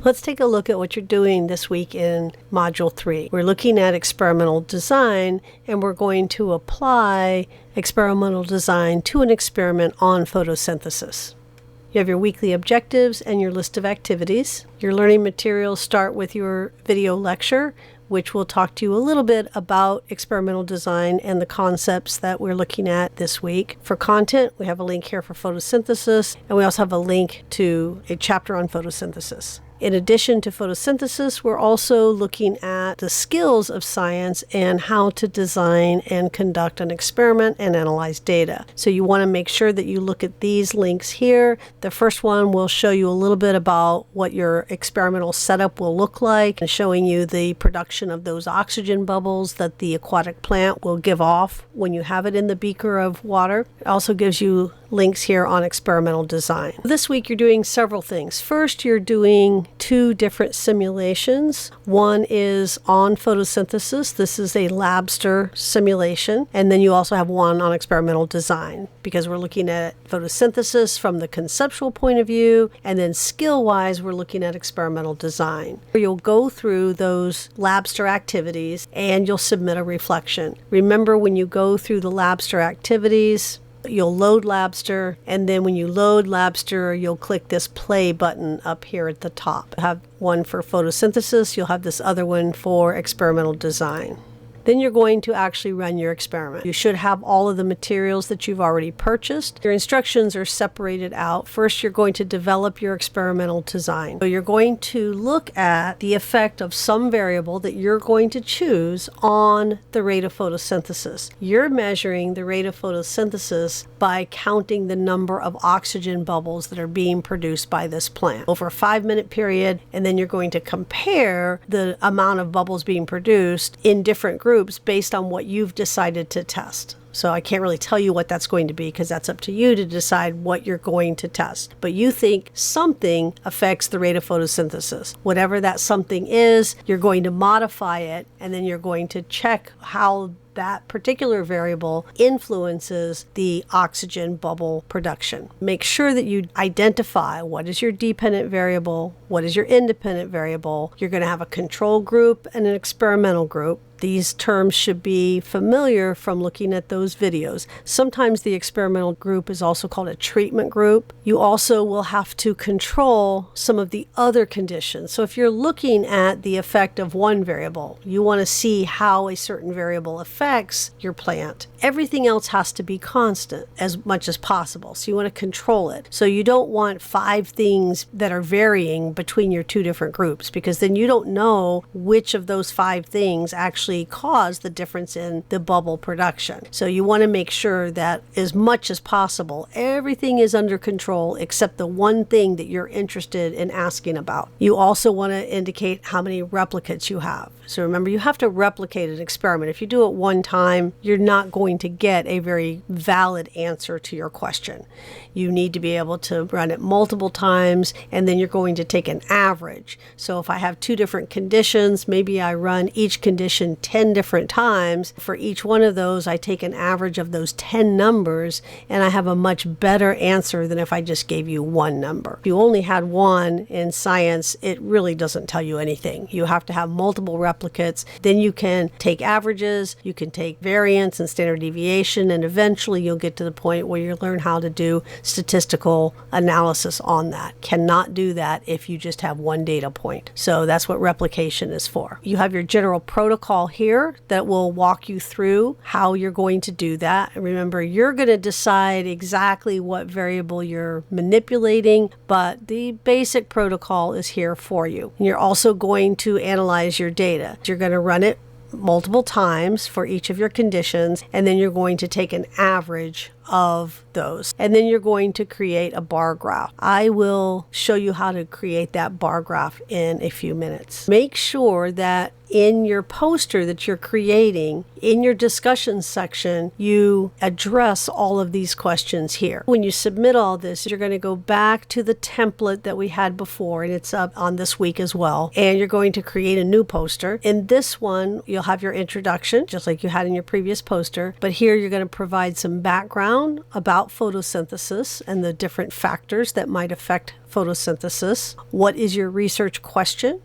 Let's take a look at what you're doing this week in Module 3. We're looking at experimental design, and we're going to apply experimental design to an experiment on photosynthesis. You have your weekly objectives and your list of activities. Your learning materials start with your video lecture, which will talk to you a little bit about experimental design and the concepts that we're looking at this week. For content, we have a link here for photosynthesis, and we also have a link to a chapter on photosynthesis. In addition to photosynthesis, we're also looking at the skills of science and how to design and conduct an experiment and analyze data. So you want to make sure that you look at these links here. The first one will show you a little bit about what your experimental setup will look like, and showing you the production of those oxygen bubbles that the aquatic plant will give off when you have it in the beaker of water. It also gives you links here on experimental design. This week you're doing several things. First, you're doing 2 different simulations. One is on photosynthesis. This is a Labster simulation. And then you also have one on experimental design, because we're looking at photosynthesis from the conceptual point of view, and then skill-wise we're looking at experimental design. You'll go through those Labster activities and you'll submit a reflection. Remember, when you go through the Labster activities, you'll load Labster, and then when you load Labster, you'll click this play button up here at the top. You'll have one for photosynthesis, you'll have this other one for experimental design. Then you're going to actually run your experiment. You should have all of the materials that you've already purchased. Your instructions are separated out. First, you're going to develop your experimental design. So you're going to look at the effect of some variable that you're going to choose on the rate of photosynthesis. You're measuring the rate of photosynthesis by counting the number of oxygen bubbles that are being produced by this plant over a 5-minute period, and then you're going to compare the amount of bubbles being produced in different groups based on what you've decided to test. So I can't really tell you what that's going to be, because that's up to you to decide what you're going to test. But you think something affects the rate of photosynthesis. Whatever that something is, you're going to modify it, and then you're going to check how that particular variable influences the oxygen bubble production. Make sure that you identify what is your dependent variable, what is your independent variable. You're going to have a control group and an experimental group. These terms should be familiar from looking at those videos. Sometimes the experimental group is also called a treatment group. You also will have to control some of the other conditions. So if you're looking at the effect of one variable, you want to see how a certain variable affects your plant. Everything else has to be constant as much as possible. So you want to control it. So you don't want 5 things that are varying between your 2 different groups, because then you don't know which of those 5 things actually cause the difference in the bubble production. So you want to make sure that as much as possible, everything is under control except the one thing that you're interested in asking about. You also want to indicate how many replicates you have. So remember, you have to replicate an experiment. If you do it one time, you're not going to get a very valid answer to your question. You need to be able to run it multiple times, and then you're going to take an average. So if I have 2 different conditions, maybe I run each condition 10 different times. For each one of those, I take an average of those 10 numbers, and I have a much better answer than if I just gave you one number. If you only had one in science, it really doesn't tell you anything. You have to have multiple replicates. Then you can take averages, you can take variance and standard deviation, and eventually you'll get to the point where you learn how to do statistical analysis on that. Cannot do that if you just have one data point. So that's what replication is for. You have your general protocol here that will walk you through how you're going to do that. And remember, you're going to decide exactly what variable you're manipulating, but the basic protocol is here for you. And you're also going to analyze your data. You're going to run it multiple times for each of your conditions, and then you're going to take an average of those. And then you're going to create a bar graph. I will show you how to create that bar graph in a few minutes. Make sure that in your poster that you're creating, in your discussion section, you address all of these questions here. When you submit all this, you're going to go back to the template that we had before, and it's up on this week as well. And you're going to create a new poster. In this one, you'll have your introduction, just like you had in your previous poster. But here you're going to provide some background background about photosynthesis and the different factors that might affect photosynthesis. What is your research question?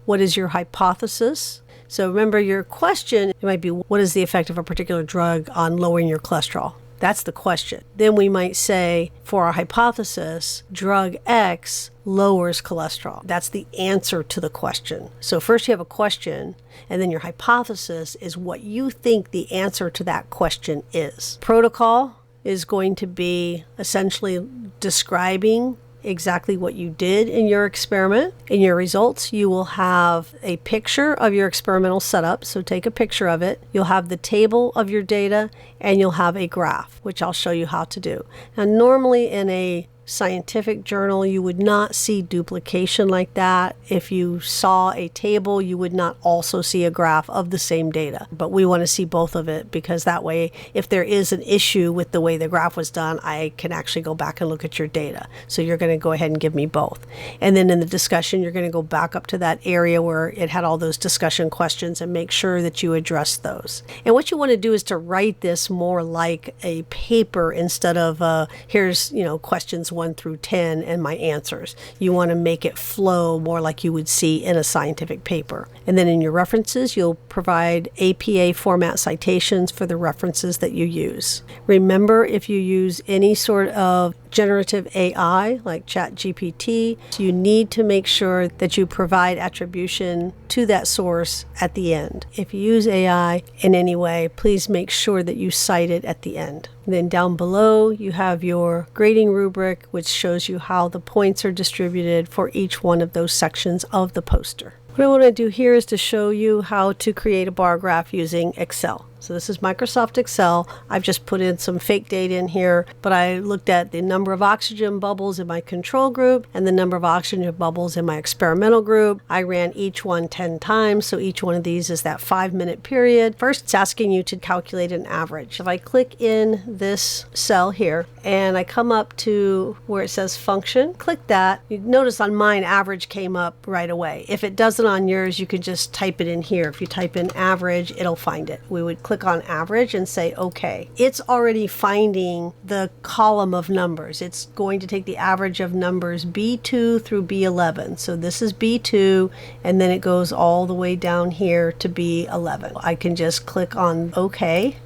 What is your hypothesis? So remember, your question, it might be, what is the effect of a particular drug on lowering your cholesterol? That's the question. Then we might say, for our hypothesis, drug X lowers cholesterol. That's the answer to the question. So first you have a question, and then your hypothesis is what you think the answer to that question is. Protocol is going to be essentially describing exactly what you did in your experiment. In your results, you will have a picture of your experimental setup, so take a picture of it. You'll have the table of your data, and you'll have a graph, which I'll show you how to do. Now, normally in a scientific journal, you would not see duplication like that. If you saw a table, you would not also see a graph of the same data. But we want to see both of it, because that way, if there is an issue with the way the graph was done, I can actually go back and look at your data. So you're going to go ahead and give me both. And then in the discussion, you're going to go back up to that area where it had all those discussion questions and make sure that you address those. And what you want to do is to write this more like a paper instead of here's, questions 1 through 10 and my answers. You want to make it flow more like you would see in a scientific paper. And then in your references, you'll provide APA format citations for the references that you use. Remember, if you use any sort of generative AI like ChatGPT, you need to make sure that you provide attribution to that source at the end. If you use AI in any way, please make sure that you cite it at the end. And then down below, you have your grading rubric, which shows you how the points are distributed for each one of those sections of the poster. What I want to do here is to show you how to create a bar graph using Excel. So this is Microsoft Excel. I've just put in some fake data in here, but I looked at the number of oxygen bubbles in my control group and the number of oxygen bubbles in my experimental group. I ran each one 10 times, so each one of these is that 5-minute period. First, it's asking you to calculate an average. If I click in this cell here and I come up to where it says function, click that. You notice on mine, average came up right away. If it doesn't on yours, you can just type it in here. If you type in average, it'll find it. We would click on average and say okay. It's already finding the column of numbers. It's going to take the average of numbers B2 through B11. So this is B2, and then it goes all the way down here to B11. I can just click on okay,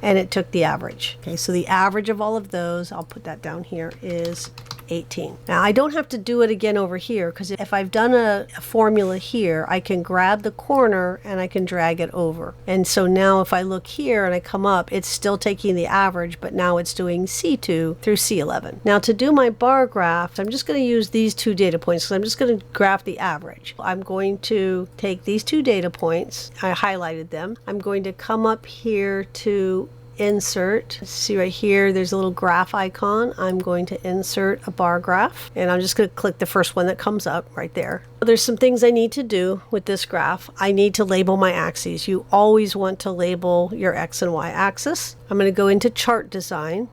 and it took the average. Okay, so the average of all of those, I'll put that down here, is 18. Now I don't have to do it again over here, because if I've done a formula here, I can grab the corner and I can drag it over. And so now if I look here and I come up, it's still taking the average, but now it's doing C2 through C11. Now to do my bar graph, I'm just going to use these 2 data points, because I'm just going to graph the average. I'm going to take these 2 data points, I highlighted them. I'm going to come up here to insert. See right here, there's a little graph icon. I'm going to insert a bar graph, and I'm just going to click the first one that comes up right there. There's some things I need to do with this graph. I need to label my axes. You always want to label your X and Y axis. I'm going to go into chart design.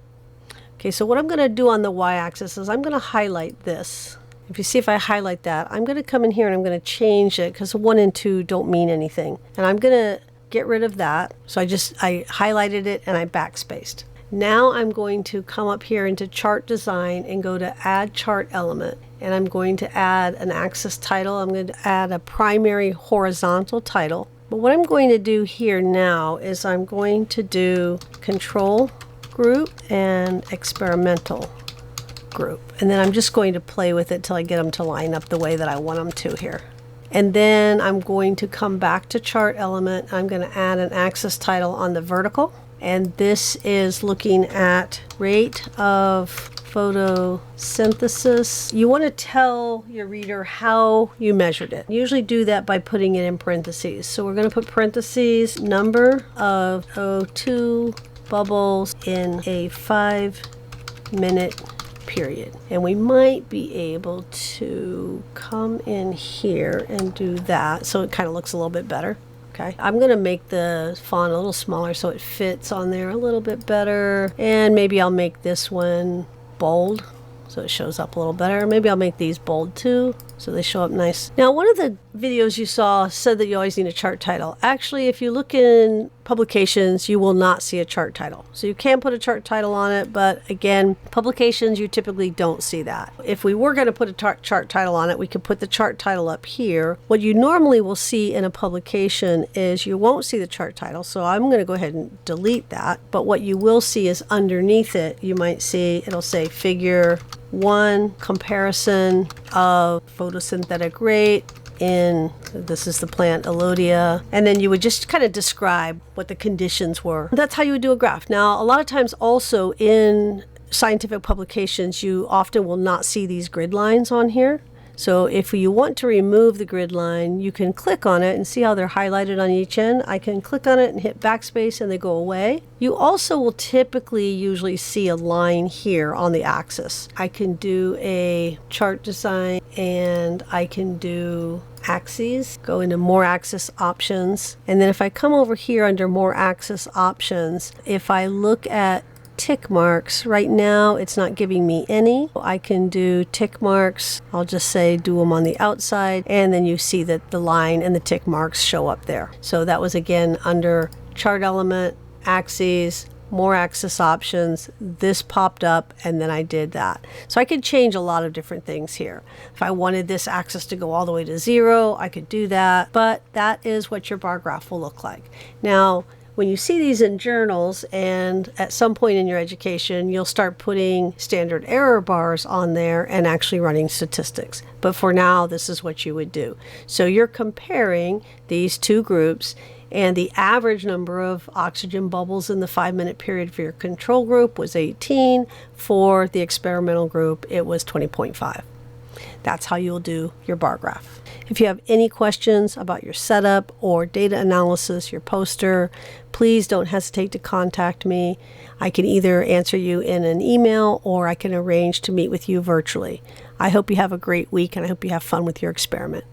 Okay, so what I'm going to do on the Y axis is I'm going to highlight this. If you see, if I highlight that, I'm going to come in here and I'm going to change it, because 1 and 2 don't mean anything. And I'm going to get rid of that. So I highlighted it and I backspaced. Now I'm going to come up here into chart design and go to add chart element. And I'm going to add an axis title. I'm going to add a primary horizontal title. But what I'm going to do here now is I'm going to do control group and experimental group. And then I'm just going to play with it till I get them to line up the way that I want them to here. And then I'm going to come back to chart element. I'm going to add an axis title on the vertical. And this is looking at rate of photosynthesis. You want to tell your reader how you measured it. Usually do that by putting it in parentheses. So we're going to put parentheses, number of O2 bubbles in a 5-minute period. And we might be able to come in here and do that so it kind of looks a little bit better. Okay, I'm going to make the font a little smaller so it fits on there a little bit better. And maybe I'll make this one bold so it shows up a little better. Maybe I'll make these bold too So they show up nice. Now, one of the videos you saw said that you always need a chart title. Actually, if you look in publications, you will not see a chart title. So you can put a chart title on it, but again, publications, you typically don't see that. If we were going to put a chart title on it, we could put the chart title up here. What you normally will see in a publication is you won't see the chart title. So I'm going to go ahead and delete that. But what you will see is underneath it, you might see, it'll say Figure 1 comparison of photosynthetic rate in, this is the plant Elodia, and then you would just kind of describe what the conditions were. That's how you would do a graph. Now, a lot of times also in scientific publications, you often will not see these grid lines on here. So if you want to remove the grid line, you can click on it and see how they're highlighted on each end. I can click on it and hit backspace and they go away. You also will typically usually see a line here on the axis. I can do a chart design and I can do axes, go into more axis options. And then if I come over here under more axis options, if I look at tick marks, right now it's not giving me any. I can do tick marks. I'll just say do them on the outside, and then you see that the line and the tick marks show up there. So that was again under chart element, axes, more axis options. This popped up and then I did that. So I could change a lot of different things here. If I wanted this axis to go all the way to 0, I could do that, but that is what your bar graph will look like. Now, when you see these in journals and at some point in your education, you'll start putting standard error bars on there and actually running statistics. But for now, this is what you would do. So you're comparing these two groups, and the average number of oxygen bubbles in the 5-minute period for your control group was 18. For the experimental group, it was 20.5. That's how you'll do your bar graph. If you have any questions about your setup or data analysis, your poster, please don't hesitate to contact me. I can either answer you in an email or I can arrange to meet with you virtually. I hope you have a great week and I hope you have fun with your experiment.